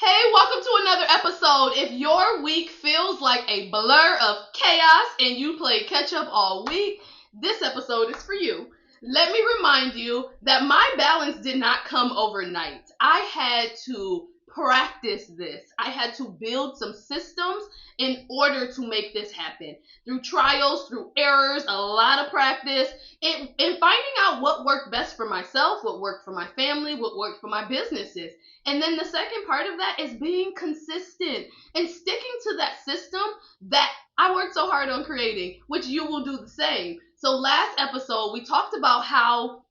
Hey, welcome to another episode. If your week feels like a blur of chaos and you played catch up all week, this episode is for you. Let me remind you that my balance did not come overnight. I had to practice this. I had to build some systems in order to make this happen. Through trials, through errors, a lot of practice, and finding out what worked best for myself, what worked for my family, what worked for my businesses. And then the second part of that is being consistent and sticking to that system that I worked so hard on creating, which you will do the same. So last episode, we talked about how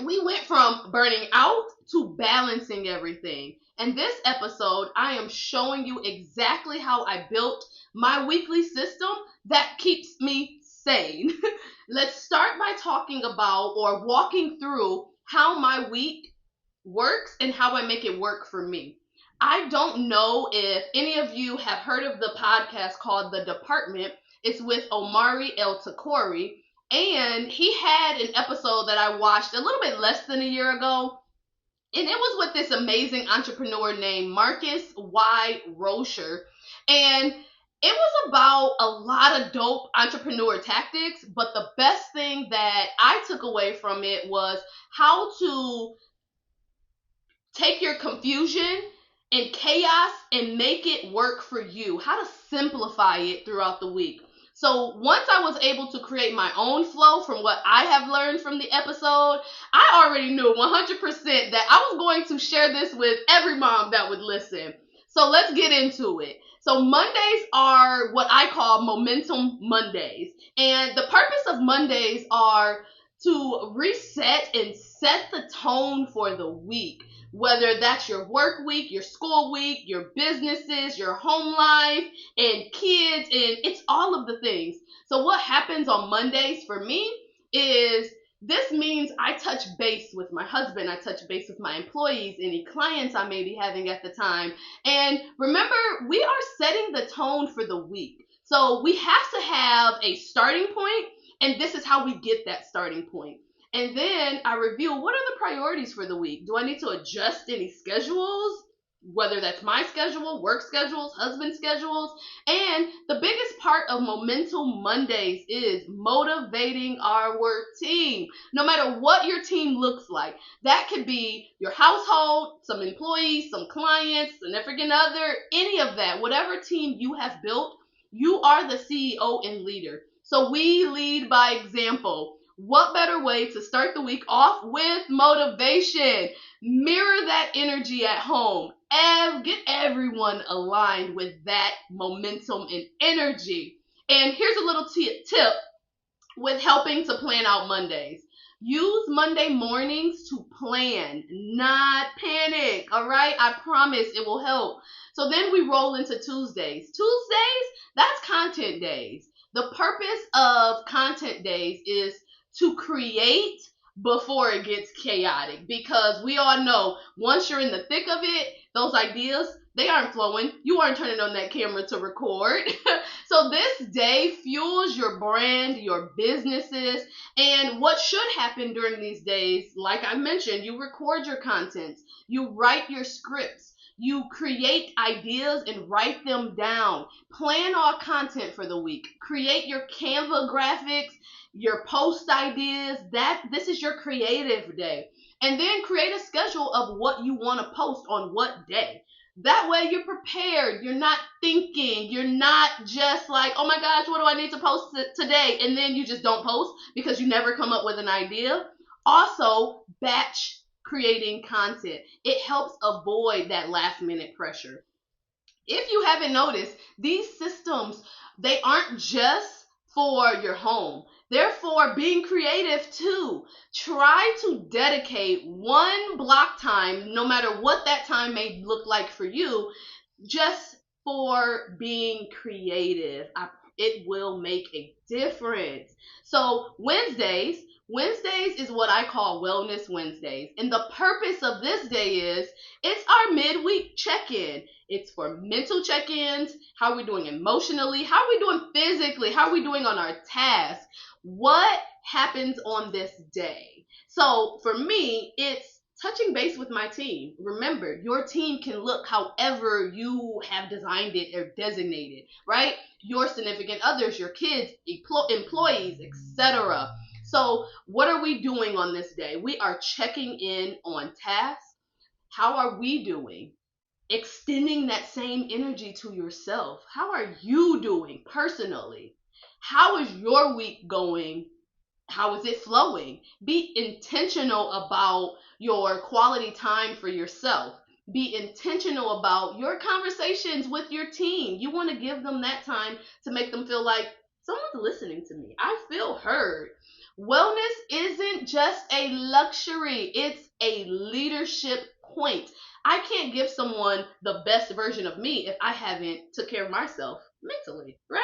we went from burning out to balancing everything. And this episode, I am showing you exactly how I built my weekly system that keeps me sane. Let's start by talking about or walking through how my week works and how I make it work for me. I don't know if any of you have heard of the podcast called The Department. It's with Omari El Takori, and he had an episode that I watched a little bit less than a year ago, and it was with this amazing entrepreneur named Marcus Y. Rocher, and it was about a lot of dope entrepreneur tactics, but the best thing that I took away from it was how to take your confusion and chaos and make it work for you. How to simplify it throughout the week. So once I was able to create my own flow from what I have learned from the episode, I already knew 100% that I was going to share this with every mom that would listen. So let's get into it. So Mondays are what I call momentum Mondays. And the purpose of Mondays are to reset and set the tone for the week. Whether that's your work week, your school week, your businesses, your home life, and kids, and it's all of the things. So what happens on Mondays for me is this means I touch base with my husband, I touch base with my employees, any clients I may be having at the time. And remember, we are setting the tone for the week. So we have to have a starting point, and this is how we get that starting point. And then I review what are the priorities for the week. Do I need to adjust any schedules? Whether that's my schedule, work schedules, husband schedules. And the biggest part of Momentum Mondays is motivating our team. No matter what your team looks like. That could be your household, some employees, some clients, significant other, any of that. Whatever team you have built, you are the CEO and leader. So we lead by example. What better way to start the week off with motivation? Mirror that energy at home and get everyone aligned with that momentum and energy. And here's a little tip with helping to plan out Mondays. Use Monday mornings to plan, not panic, all right? I promise it will help. So then we roll into Tuesdays. Tuesdays, that's content days. The purpose of content days is to create before it gets chaotic, because we all know once you're in the thick of it, those ideas, they aren't flowing. You aren't turning on that camera to record. So this day fuels your brand, your businesses, and what should happen during these days, like I mentioned, you record your content, you write your scripts, you create ideas and write them down. Plan all content for the week. Create your Canva graphics, your post ideas. This is your creative day. And then create a schedule of what you want to post on what day. That way you're prepared. You're not thinking. You're not just like, oh my gosh, what do I need to post today? And then you just don't post because you never come up with an idea. Also, batch creating content. It helps avoid that last minute pressure. If you haven't noticed, these systems, they aren't just for your home. They're for being creative too. Try to dedicate one block time, no matter what that time may look like for you, just for being creative. It will make a difference. So Wednesdays is what I call Wellness Wednesdays. And the purpose of this day is it's our midweek check-in. It's for mental check-ins. How are we doing emotionally? How are we doing physically? How are we doing on our tasks? What happens on this day? So for me, it's touching base with my team. Remember, your team can look however you have designed it or designated, right? Your significant others, your kids, employees, etc. So, what are we doing on this day? We are checking in on tasks. How are we doing? Extending that same energy to yourself. How are you doing personally? How is your week going? How is it flowing? Be intentional about your quality time for yourself. Be intentional about your conversations with your team. You want to give them that time to make them feel like someone's listening to me. I feel heard. Wellness isn't just a luxury, it's a leadership point. I can't give someone the best version of me if I haven't took care of myself mentally, right?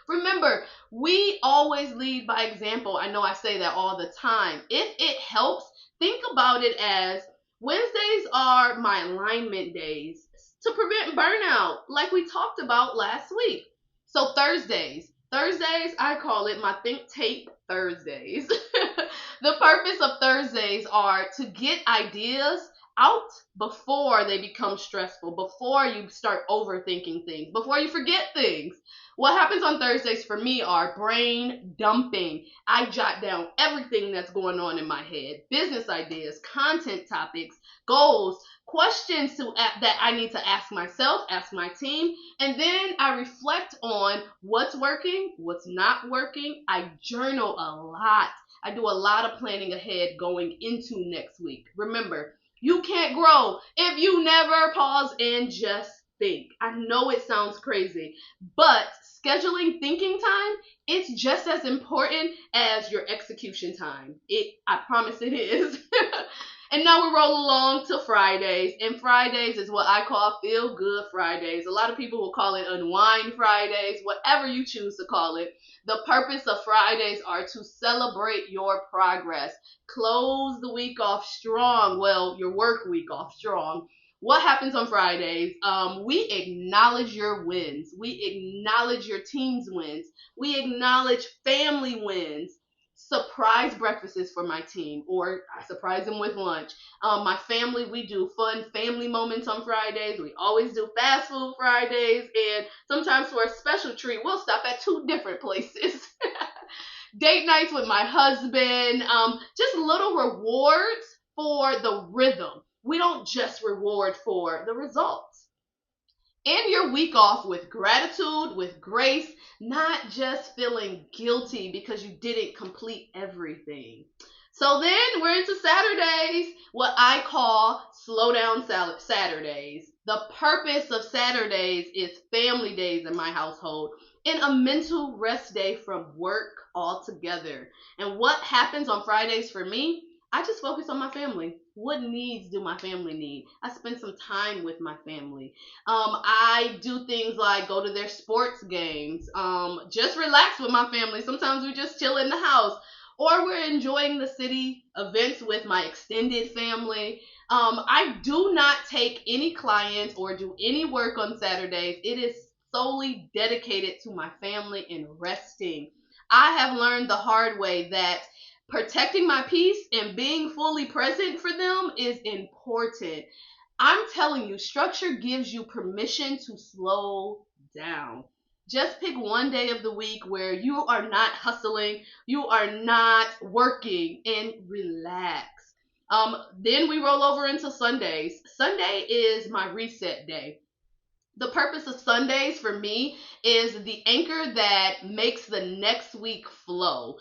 Remember, we always lead by example. I know I say that all the time. If it helps, think about it as Wednesdays are my alignment days to prevent burnout, like we talked about last week. So Thursdays, I call it my think tape Thursdays. The purpose of Thursdays are to get ideas out before they become stressful, before you start overthinking things, before you forget things. What happens on Thursdays for me are brain dumping. I jot down everything that's going on in my head, business ideas, content topics, goals, questions that I need to ask myself, ask my team, and then I reflect on what's working, what's not working. I journal a lot. I do a lot of planning ahead going into next week. Remember, you can't grow if you never pause and just think. I know it sounds crazy, but scheduling thinking time, it's just as important as your execution time. I promise it is. And now we roll along to Fridays, and Fridays is what I call feel good Fridays. A lot of people will call it unwind Fridays, whatever you choose to call it. The purpose of Fridays are to celebrate your progress. Close the week off strong. Well, your work week off strong. What happens on Fridays? We acknowledge your wins. We acknowledge your team's wins. We acknowledge family wins. Surprise breakfasts for my team, or I surprise them with lunch. My family, we do fun family moments on Fridays. We always do fast food Fridays, and sometimes for a special treat, we'll stop at two different places. Date nights with my husband, just little rewards for the rhythm. We don't just reward for the results. End your week off with gratitude, with grace, not just feeling guilty because you didn't complete everything. So then we're into Saturdays, what I call slow down Saturdays. The purpose of Saturdays is family days in my household and a mental rest day from work altogether. And what happens on Fridays for me? I just focus on my family. What needs do my family need? I spend some time with my family. I do things like go to their sports games, just relax with my family. Sometimes we just chill in the house, or we're enjoying the city events with my extended family. I do not take any clients or do any work on Saturdays. It is solely dedicated to my family and resting. I have learned the hard way that protecting my peace and being fully present for them is important. I'm telling you, structure gives you permission to slow down. Just pick one day of the week where you are not hustling, you are not working, and relax. Then we roll over into Sundays. Sunday is my reset day. The purpose of Sundays for me is the anchor that makes the next week flow.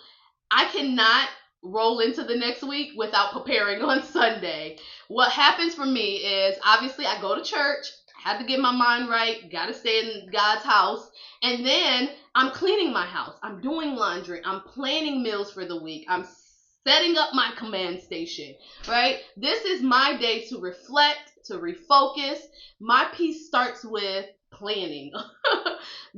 I cannot roll into the next week without preparing on Sunday. What happens for me is obviously I go to church, I have to get my mind right, gotta stay in God's house, and then I'm cleaning my house, I'm doing laundry, I'm planning meals for the week, I'm setting up my command station, right? This is my day to reflect, to refocus. My piece starts with planning.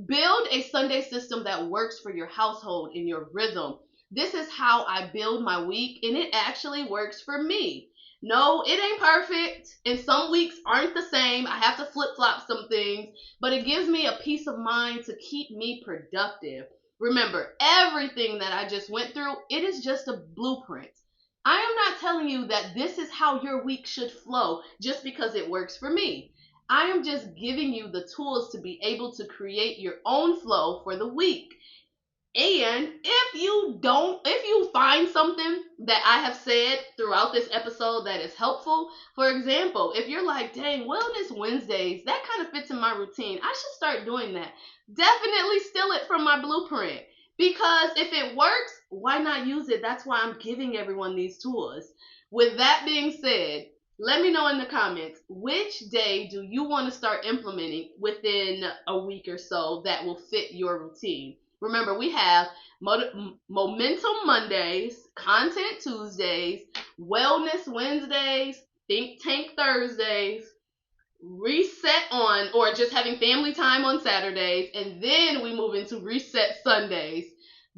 Build a Sunday system that works for your household in your rhythm. This is how I build my week, and it actually works for me. No, it ain't perfect, and some weeks aren't the same. I have to flip flop some things, but it gives me a peace of mind to keep me productive. Remember, everything that I just went through, it is just a blueprint. I am not telling you that this is how your week should flow just because it works for me. I am just giving you the tools to be able to create your own flow for the week. And if you find something that I have said throughout this episode that is helpful, for example, if you're like, dang, Wellness Wednesdays, that kind of fits in my routine, I should start doing that. Definitely steal it from my blueprint. Because if it works, why not use it? That's why I'm giving everyone these tools. With that being said, let me know in the comments which day do you want to start implementing within a week or so that will fit your routine. Remember, we have Momentum Mondays, Content Tuesdays, Wellness Wednesdays, Think Tank Thursdays, Reset on, or just having family time on Saturdays, and then we move into Reset Sundays.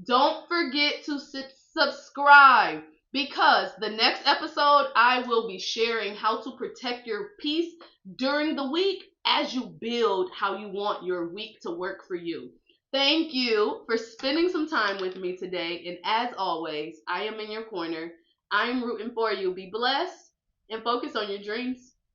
Don't forget to subscribe, because the next episode I will be sharing how to protect your peace during the week as you build how you want your week to work for you. Thank you for spending some time with me today, and as always, I am in your corner. I am rooting for you. Be blessed and focus on your dreams.